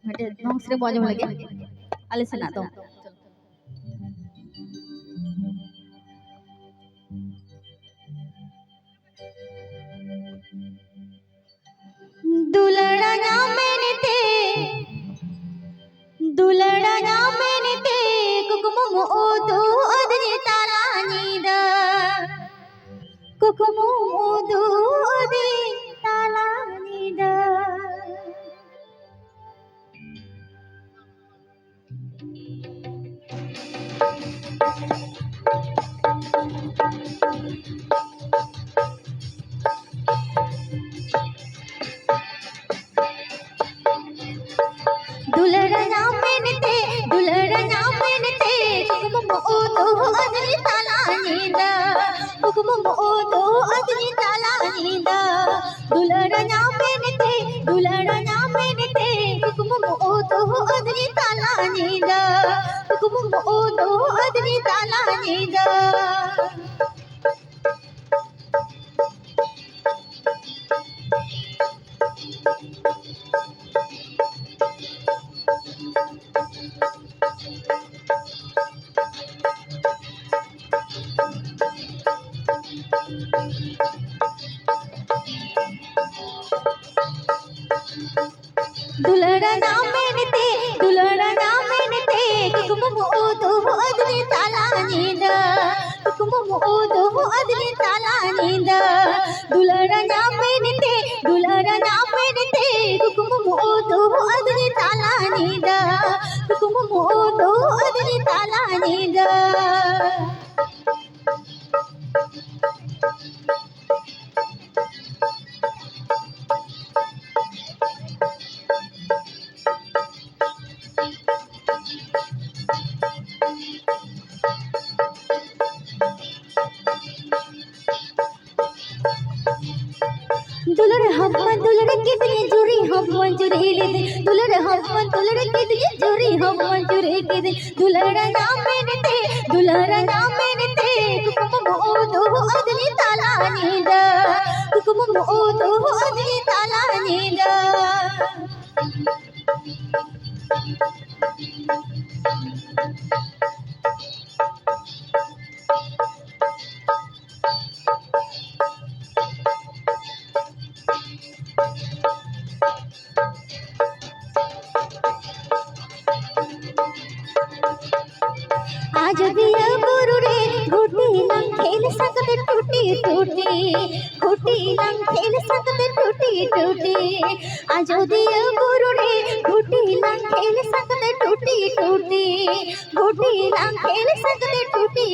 dong sering bawa jam lagi. Alis nak dong. दुलड़ा मैंने ते कुकुम ओदो अदरी ताला नीदा कुकुम ओदो अदरी ताला नीदा दुलड़ा मैंने ते कुकुम ओदो अदरी ताला नीदा कुकुम ओदो अदरी ताला नीदा दुलड़ा मैंने ते कुकुम ओदो अदरी ताला नीदा कुकुम ओदो अदरी ताला नीदा दुलड़ा मैंने ते कुकुम ओदो अदरी ताला नीदा कुकुम ओदो अदरी ताला नीदा दुलड़ा मैंने ते कुकुम ओदो अदरी ताला नीदा कुकुम ओदो अदरी ताला नीदा दुलर के दिए जोरी हम मंजूरी ले दे दुलर के दिए जोरी हम मंजूरी ले दे दुलड़ा मैंने ते कुकुम ओदो अदरी ताला नीदा कुकुम ओदो अदरी ताला नीदा आज दिया गुरु रे घोटी लंग खेल सकते टूटी लंग खेल सकते टूटी आज दिया गुरु रे घोटी लंग खेल सकते टूटी लंग खेल सकते टूटी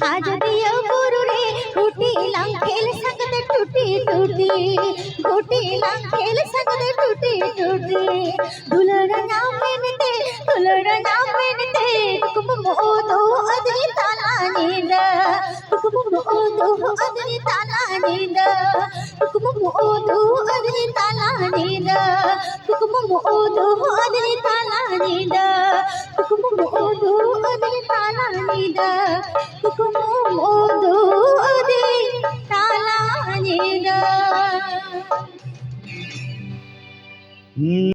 आज दिया गुरु रे घोटी लंग खेल सकते टूटी लंग खेल सकते टूटी दुलड़ा मैंने ते कुकुम ओदो अदरी ताला नीदा कुकुम ओदो अदरी ताला नीदा कुकुम ओदो अदरी ताला नीदा कुकुम ओदो अदरी ताला नीदा कुकुम ओदो अदरी ताला नीदा कुकुम ओदो अदरी ताला नीदा